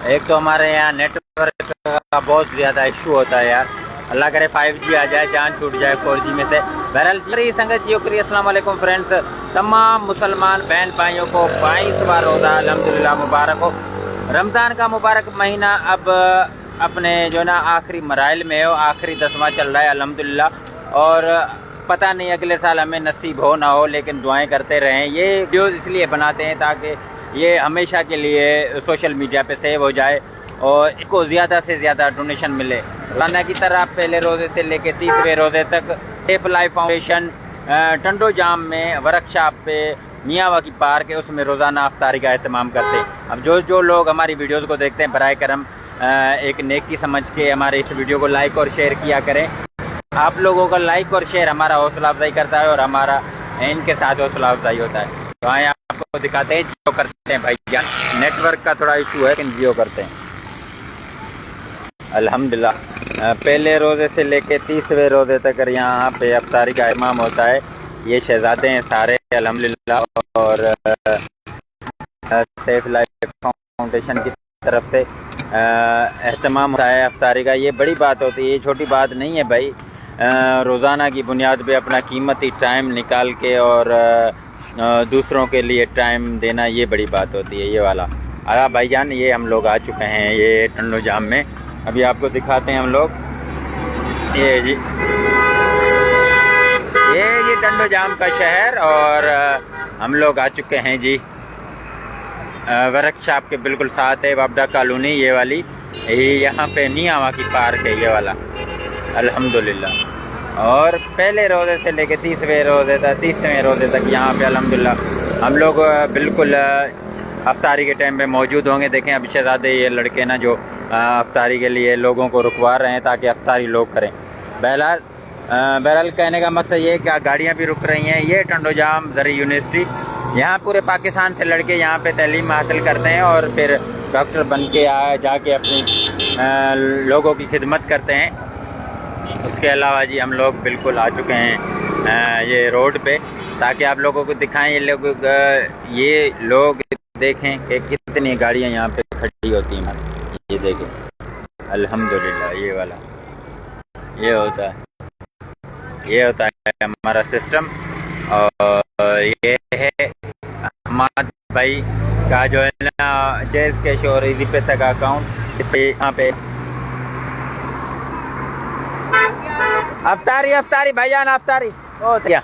एक तो हमारे यहाँ नेटवर्क का बहुत ज़्यादा इशू होता है यार। अल्लाह करे 5G आ जाए, जान छूट जाए 4G में से। बहरहाल संगत जी करिए। अस्सलाम वालेकुम फ्रेंड्स, तमाम मुसलमान बहन भाइयों को 22वां रोज़ा अल्हम्दुलिल्लाह मुबारक हो। रमज़ान का मुबारक महीना अब अपने जो ना आखिरी मराइल में हो, आखिरी 10वां चल रहा है अल्हम्दुलिल्लाह। और पता नहीं अगले साल हमें नसीब हो ना हो, लेकिन दुआएं करते रहें। ये वीडियो इसलिए बनाते हैं ताकि ये हमेशा के लिए सोशल मीडिया पे सेव हो जाए और इसको ज़्यादा से ज़्यादा डोनेशन मिले। रोज़ाना की तरह पहले रोज़े से लेकर 30वें रोज़े तक सेफ लाइफ फाउंडेशन टंडो जाम में वर्कशॉप पे मियाँवाकी पार्क है, उसमें रोज़ाना अफ्तारी का एहतमाम करते हैं। अब जो लोग हमारी वीडियोज़ को देखते हैं, बराए करम एक नेकी समझ के हमारे इस वीडियो को लाइक और शेयर किया करें। आप लोगों का लाइक और शेयर हमारा हौसला अफजाई करता है और हमारा इनके साथ हौसला अफजाई होता है। तो आए आपको दिखाते हैं, जियो करते हैं भाई जान। नेटवर्क का थोड़ा इशू है लेकिन जियो करते हैं अल्हम्दुलिल्लाह। पहले रोज़े से लेके 30वें रोज़े तक यहाँ पे अफ्तारी का इमाम होता है। ये शहजादे हैं सारे अल्हम्दुलिल्लाह। और सेफ लाइफ फाउंडेशन की तरफ से एहतमाम होता है अफ्तारी का। ये बड़ी बात होती है, ये छोटी बात नहीं है भाई। रोज़ाना की बुनियाद पे अपना कीमती टाइम निकाल के और दूसरों के लिए टाइम देना, ये बड़ी बात होती है। ये वाला आया भाईजान, ये हम लोग आ चुके हैं ये टंडो जाम में। अभी आपको दिखाते हैं हम लोग। ये जी ये टंडो जाम का शहर, और हम लोग आ चुके हैं जी वर्कशॉप के बिल्कुल साथ है वापडा कॉलोनी। ये वाली यहाँ पे मियाँवाकी पार्क है ये वाला अल्हम्दुलिल्लाह। और पहले रोज़े से लेके 30वें रोज़े तक यहाँ पे अल्हम्दुलिल्लाह हम लोग बिल्कुल अफ्तारी के टाइम पे मौजूद होंगे। देखें अब शहजादे ये लड़के ना जो अफ्तारी के लिए लोगों को रुकवा रहे हैं ताकि अफ्तारी लोग करें। बहरहाल कहने का मकसद ये है कि गाड़ियाँ भी रुक रही हैं। ये टंडो जाम ज़री यूनिवर्सिटी, यहाँ पूरे पाकिस्तान से लड़के यहाँ पे तालीम हासिल करते हैं और फिर डॉक्टर बन के जाके अपनी लोगों की खिदमत करते हैं। उसके अलावा जी हम लोग बिल्कुल आ चुके हैं ये रोड पे ताकि आप लोगों को दिखाएं। ये लोग देखें कि कितनी गाड़ियाँ यहाँ पे खड़ी होती हैं। ये देखें अल्हम्दुलिल्लाह। ये वाला ये होता है हमारा सिस्टम। और ये है हमाद भाई का जो है ना जैज़ कैश और इजी पैसा का अकाउंट। इस पे यहाँ पे अफ्तारी भाईजान अफ्तारी क्या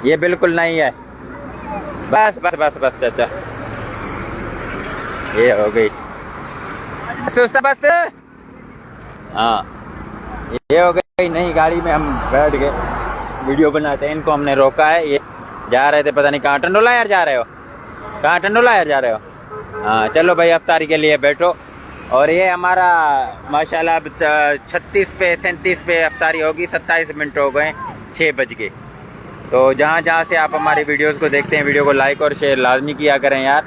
ये बिल्कुल नहीं है। बस चाचा ये हो गई बस। हाँ ये हो गई। नई गाड़ी में हम बैठ गए, वीडियो बनाते हैं। इनको हमने रोका है, ये जा रहे थे पता नहीं कहाँ। टंडोला यार जा रहे हो? कहाँ टंडोला यार जा रहे हो? हाँ चलो भाई अफ्तारी के लिए बैठो। और ये हमारा माशाल्लाह अब 36 पे 37 पे अफ्तारी होगी। 27 मिनट हो गए, 6 बज गए। तो जहाँ से आप हमारी वीडियोस को देखते हैं, वीडियो को लाइक और शेयर लाजमी किया करें यार।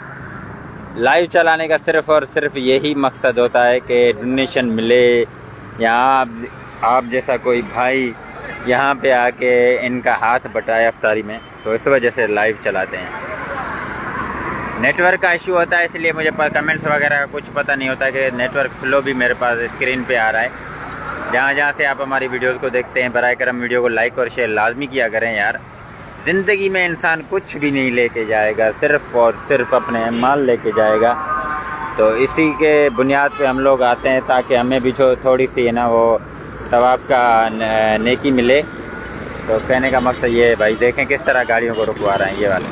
लाइव चलाने का सिर्फ और सिर्फ यही मकसद होता है कि डोनेशन मिले। यहाँ आप जैसा कोई भाई यहाँ पे आके इनका हाथ बटाए अफ्तारी में, तो इस वजह से लाइव चलाते हैं। नेटवर्क का इशू होता है इसलिए मुझे कमेंट्स वगैरह का कुछ पता नहीं होता कि नेटवर्क स्लो भी मेरे पास स्क्रीन पे आ रहा है। जहाँ से आप हमारी वीडियोस को देखते हैं, बराए करम वीडियो को लाइक और शेयर लाजमी किया करें यार। ज़िंदगी में इंसान कुछ भी नहीं लेके जाएगा, सिर्फ़ और सिर्फ अपने माल लेके जाएगा। तो इसी के बुनियाद पे हम लोग आते हैं ताकि हमें भी थोड़ी सी है ना वो सवाब का नेकी मिले। तो कहने का मकसद ये है भाई, देखें किस तरह गाड़ियों को रुकवा रहे हैं ये वाले।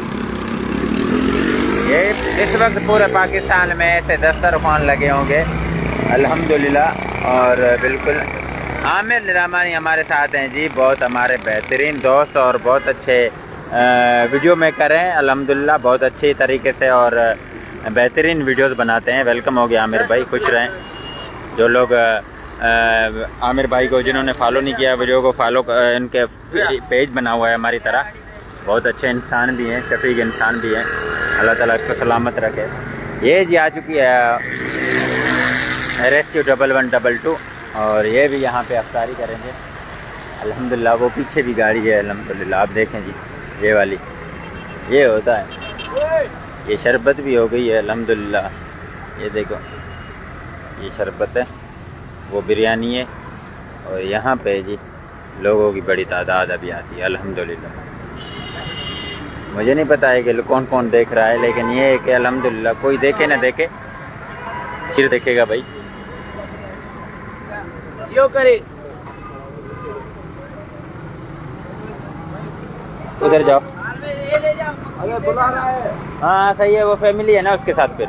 ये इस वक्त पूरे पाकिस्तान में ऐसे दस्तरखान लगे होंगे अल्हम्दुलिल्लाह। और बिल्कुल आमिर निरामानी हमारे साथ हैं जी, बहुत हमारे बेहतरीन दोस्त और बहुत अच्छे वीडियो मेकर हैं अल्हम्दुलिल्लाह। बहुत अच्छी तरीके से और बेहतरीन वीडियोस बनाते हैं। वेलकम हो गया आमिर भाई, खुश रहें। जो लोग आमिर भाई को जिन्होंने फॉलो नहीं किया, वीडियो को फॉलो, इनके पेज बना हुआ है हमारी तरह। बहुत अच्छे इंसान भी हैं, शफीक इंसान भी हैं। अल्लाह ताला इसको सलामत रखे। ये जी आ चुकी है रेस्क्यू 1122 और ये भी यहाँ पे अफ्तारी करेंगे अल्हम्दुलिल्लाह। वो पीछे भी गाड़ी है अल्हम्दुलिल्लाह, आप देखें जी ये वाली। ये होता है, ये शरबत भी हो गई है अल्हम्दुलिल्लाह। ये देखो, ये शरबत है, वो बिरयानी है, और यहाँ पे जी लोगों की बड़ी तादाद अभी आती है अल्हम्दुलिल्लाह। मुझे नहीं पता है कि कौन कौन देख रहा है, लेकिन ये है कि अल्हम्दुलिल्लाह कोई देखे ना देखे, फिर देखेगा भाई। जो करे उधर जाओ, अरे बुला रहा है। हाँ सही है, वो फैमिली है ना उसके साथ। फिर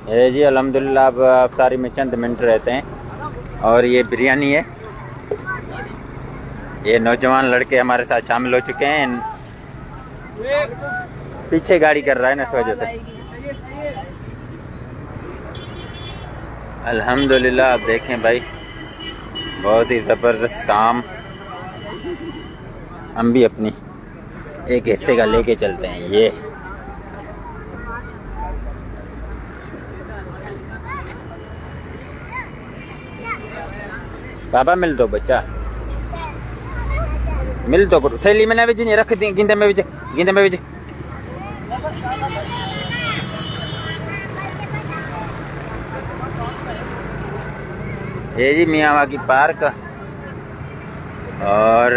ये जी अल्हम्दुलिल्लाह अब अफ्तारी में चंद मिनट रहते हैं, और ये बिरयानी है। ये नौजवान लड़के हमारे साथ शामिल हो चुके हैं। पीछे गाड़ी कर रहा है ना, इस वजह से। अल्हम्दुलिल्लाह आप देखें भाई, बहुत ही ज़बरदस्त काम। हम भी अपनी एक हिस्से का लेके चलते हैं। ये बाबा मिल दो, बच्चा मिल दो, थैली में ना बीज नहीं रख दी, गिंदे में बीज, गिंदे में बीज। ये जी मियावाकी पार्क, और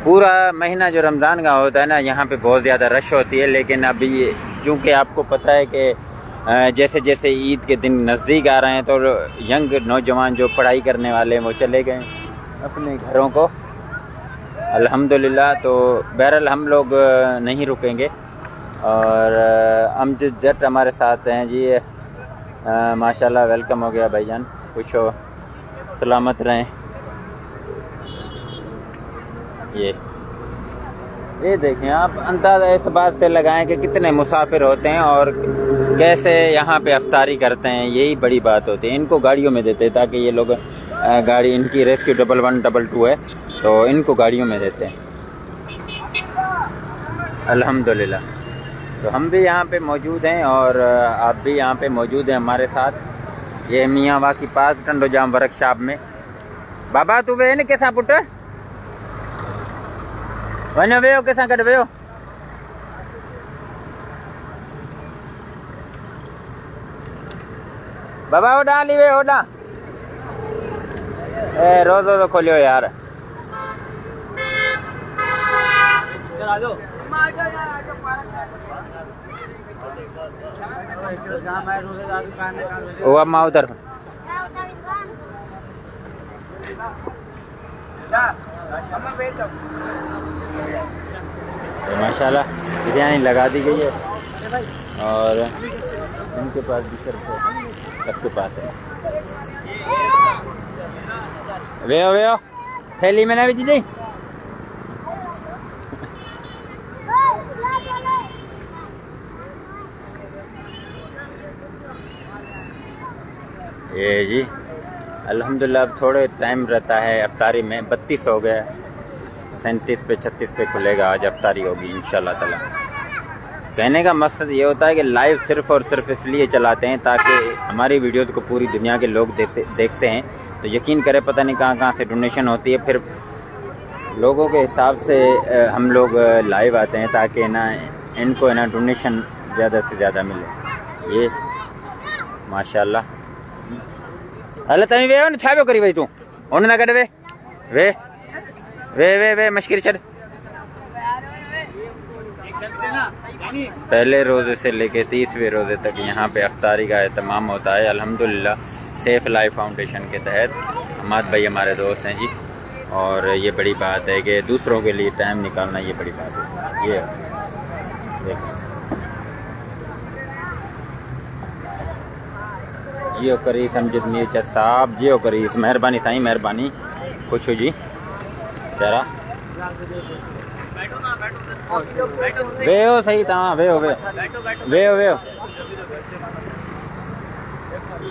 पूरा महीना जो रमज़ान का होता है ना, यहाँ पे बहुत ज़्यादा रश होती है। लेकिन अभी चूँकि आपको पता है कि जैसे जैसे ईद के दिन नज़दीक आ रहे हैं, तो यंग नौजवान जो पढ़ाई करने वाले हैं वो चले गए अपने घरों को अल्हम्दुलिल्लाह। तो बहरहाल हम लोग नहीं रुकेंगे, और अमजद जट हमारे साथ हैं जी। माशाल्लाह वेलकम हो गया भाईजान, खुश हो, सलामत रहें। ये देखें आप, अंदाज़ा इस बात से लगाएं कि कितने मुसाफिर होते हैं और कैसे यहाँ पे अफ्तारी करते हैं। यही बड़ी बात होती है। इनको गाड़ियों में देते हैं ताकि ये लोग गाड़ी, इनकी रेस्क्यू 1112 है, तो इनको गाड़ियों में देते हैं अल्हम्दुलिल्लाह। तो हम भी यहाँ पे मौजूद हैं, और आप भी यहाँ पे मौजूद हैं हमारे साथ। ये मियावाकी पार्क टंडोजाम वर्कशॉप में। बाबा तू वे न कैसा पुट वन वे हो, कैसा कर वे हो? बाबा हो डाली वे हो ना, रोज रोज खोलियो यार। वो अम्मा उधर तो माशाल्लाह बिरयानी लगा दी गई है, और इनके पास भी सबके पास है। वे हो थैली में ना भी जी। ये जी अल्हम्दुलिल्लाह अब थोड़े टाइम रहता है अफ्तारी में। 32 हो गया, 37 पे 36 पे खुलेगा, आज अफ्तारी होगी इंशाल्लाह ताला। कहने का मकसद ये होता है कि लाइव सिर्फ़ और सिर्फ इसलिए चलाते हैं ताकि हमारी वीडियोज़ को पूरी दुनिया के लोग देखते हैं। तो यकीन करें पता नहीं कहाँ कहाँ से डोनेशन होती है, फिर लोगों के हिसाब से हम लोग लाइव आते हैं ताकि ना इनको ना डोनेशन ज़्यादा से ज़्यादा मिले। ये माशाल्लाह। अल्लाह तमी वे न छाबो करी भाई तू उन ना कर वे वे वे वे वे मशकिल चढ़। पहले रोज़े से लेके 30वें रोज़े तक यहाँ पे अफ्तारी का एहतमाम होता है अल्हम्दुलिल्लाह। सेफ लाइफ फाउंडेशन के तहत हमाद भाई हमारे दोस्त हैं जी, और ये बड़ी बात है कि दूसरों के लिए टाइम निकालना, ये बड़ी बात है। ये देखो जियो करीस अमजद मीर साहब, जियो करीस, मेहरबानी साईं मेहरबानी, खुश हो जी तेरा वे हो सही तमाम वे हो।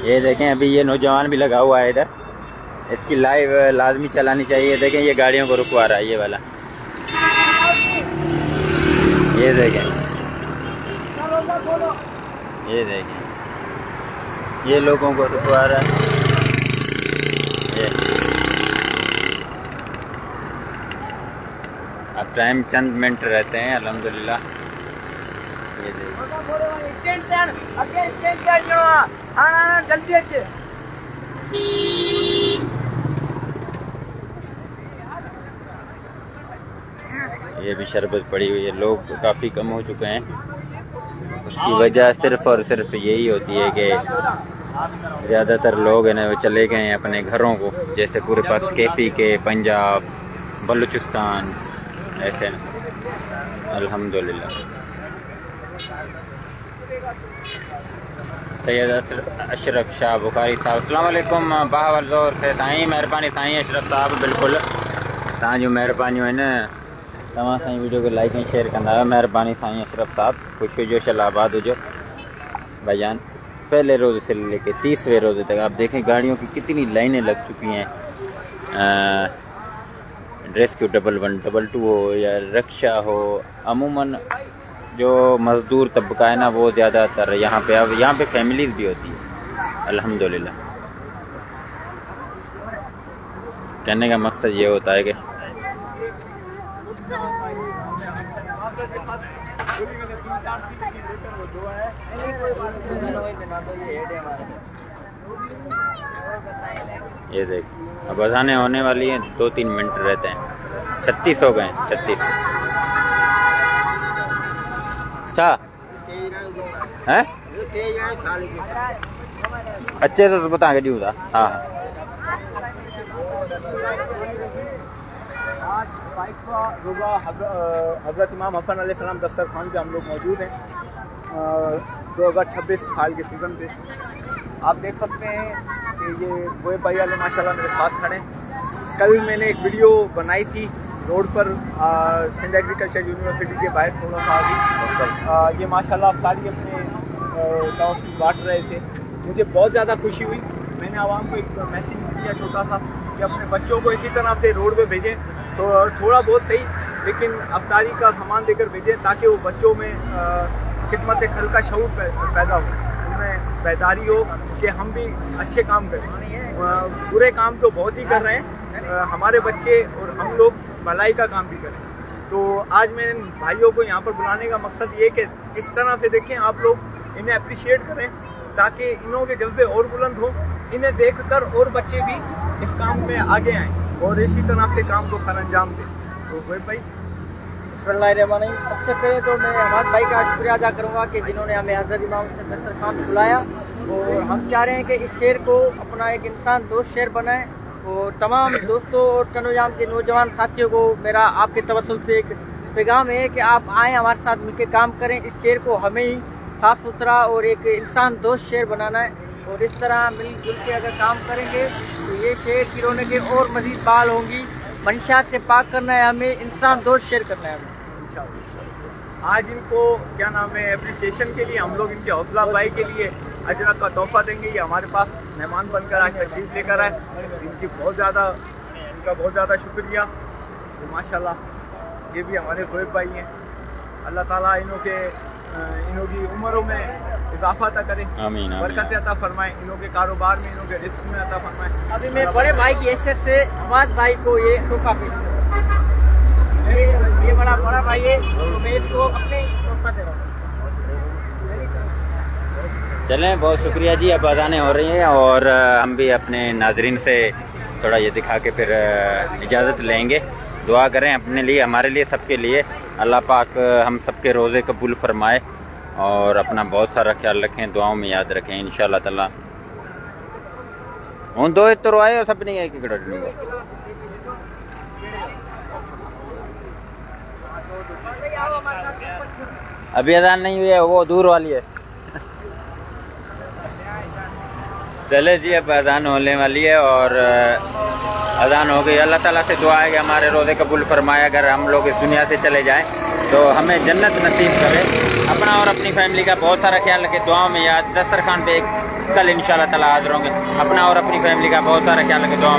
ये देखें अभी ये नौजवान भी लगा हुआ है इधर, इसकी लाइव लाजमी चलानी चाहिए। देखें ये गाड़ियों को रुकवा रहा है ये वाला, ये देखें ये देखें ये लोगों को रुकवा रहा है। ये अब टाइम चंद मिनट रहते हैं अल्हम्दुलिल्लाह। ये ये भी शरबत पड़ी हुई है। लोग काफ़ी कम हो चुके हैं। उसकी वजह सिर्फ़ और सिर्फ यही होती है कि ज़्यादातर लोग हैं ना वो चले गए हैं अपने घरों को, जैसे पूरे पास KP के, पंजाब, बलूचिस्तान, ऐसे ना। अल्हम्दुलिल्लाह सैयद अशरफ शाह बुखारी साहब अस्सलाम वालेकुम। बाहवल ज़ोर से साईं महिरबानी साईं अशरफ साहब बिल्कुल तव्हांजूं महिरबानियूं आहिनि। तव्हां साईं वीडियो को लाइक एंड शेयर कंदा आहियो, महिरबानी साईं अशरफ साहब। खुश हुजो, शलाबाद हुजो भाईजान। पहले रोज़े से लेके 30वें रोज़े तक आप देखें गाड़ियों की कितनी लाइनें लग चुकी हैं। रेस्क्यू 1112 हो या रिक्शा हो, अमूमन जो मज़दूर तबका है ना वो ज़्यादातर यहाँ पे, अब यहाँ पे फैमिलीज़ भी होती है अल्हम्दुलिल्लाह। कहने का मकसद ये होता है कि ये देख अब अज़ानें होने वाली हैं, 2-3 मिनट रहते हैं। 36 हो गए, 36 अच्छा है अच्छे तो बता के दी था। हाँ आज बाइक का रोज़ा हज़रत इमाम हसन अलैहिस्सलाम दस्तरखान पे हम लोग मौजूद हैं 2026 साल के सीज़न पे। आप देख सकते हैं कि ये वो भाई वाले माशाल्लाह मेरे साथ खड़े हैं। कल मैंने एक वीडियो बनाई थी रोड पर सिंध एग्रीकल्चर यूनिवर्सिटी के बाहर थोड़ा सा आगे। ये माशाल्लाह अफ्तारी अपने तौसीफ बांट रहे थे। मुझे बहुत ज़्यादा खुशी हुई। मैंने आवाम को एक मैसेज दिया छोटा सा कि अपने बच्चों को इसी तरह से रोड पे भेजें, तो थोड़ा बहुत सही लेकिन अफ्तारी का सामान देकर भेजें ताकि वो बच्चों में खिदमत खल का शऊर पैदा हो, उनमें बेदारी हो कि हम भी अच्छे काम करें। बुरे काम तो बहुत ही कर रहे हैं हमारे बच्चे, और हम लोग भलाई का काम भी करें। तो आज मैं भाइयों को यहाँ पर बुलाने का मकसद ये कि इस तरह से देखें, आप लोग इन्हें अप्रिशिएट करें ताकि इन्हों के जज्बे और बुलंद हो। इन्हें देखकर और बच्चे भी इस काम में आगे आएँ और इसी तरह से काम को अंजाम दें। तो वही भाई बिस्मिल्लाहिर्रहमानिर्रहीम। सबसे पहले तो मैं हमाद भाई का शुक्रिया अदा करूँगा कि जिन्होंने हमें हज़रत इमाम हुसैन दस्तरखान बुलाया, और हम चाह रहे हैं कि इस शहर को अपना एक इंसान दोस्त शहर बनाएं। और तमाम दोस्तों और तनुजाम के नौजवान साथियों को मेरा आपके तवस्सुल से एक पैगाम है कि आप आएँ, हमारे साथ मिलकर काम करें। इस शहर को हमें ही साफ़ सुथरा और एक इंसान दोस्त शहर बनाना है, और इस तरह मिलजुल के अगर काम करेंगे तो ये शहर की रौनकें और मज़ीद बहाल होंगी। मंशात से पाक करना है हमें, इंसान दोस्त शेयर करना है हमें। आज इनको क्या नाम है एप्रिसिएशन के लिए हम लोग इनकी हौसला अफजाई के लिए अजरा का तोहफा देंगे। ये हमारे पास मेहमान बनकर आज तशरीफ़ लेकर आए, इनका बहुत ज़्यादा शुक्रिया। तो माशाल्लाह ये भी हमारे ज़ोएब भाई हैं। अल्लाह ताला इन्हों की उम्रों में इजाफा अता करें, आमीन, आमीन। बरकत अता फरमाएं, इन्हों के कारोबार में, इन्हों के रिस्क में अता फरमाएं। अभी मैं बड़े भाई की हैसियत से हमाद भाई को ये तोहफा पेश करूँ। ये बड़ा भाई है तो मैं इसको अपने तोहफा दे रहा हूँ। चलें, बहुत शुक्रिया जी। अब अज़ानें हो रही हैं और हम भी अपने नाजरीन से थोड़ा ये दिखा के फिर इजाज़त लेंगे। दुआ करें अपने लिए, हमारे लिए, सबके लिए। अल्लाह पाक हम सबके रोज़े कबूल फरमाए और अपना बहुत सारा ख्याल रखें, दुआओं में याद रखें इंशाअल्लाह ताला। हूँ दो तो आए सब नहीं है कि अभी अजान नहीं हुई है, वो दूर वाली है। चले जी, अब अजान होने वाली है और अजान हो गई। अल्लाह ताला से दुआ है कि हमारे रोज़े कबूल फरमाए। अगर हम लोग इस दुनिया से चले जाएं तो हमें जन्नत नसीब करे। अपना और अपनी फैमिली का बहुत सारा ख्याल रखें, दुआओं में याद। दस्तरखान पे कल इंशाअल्लाह ताला हाज़िर होंगे। अपना और अपनी फैमिली का बहुत सारा ख्याल रखें, दुआओं में।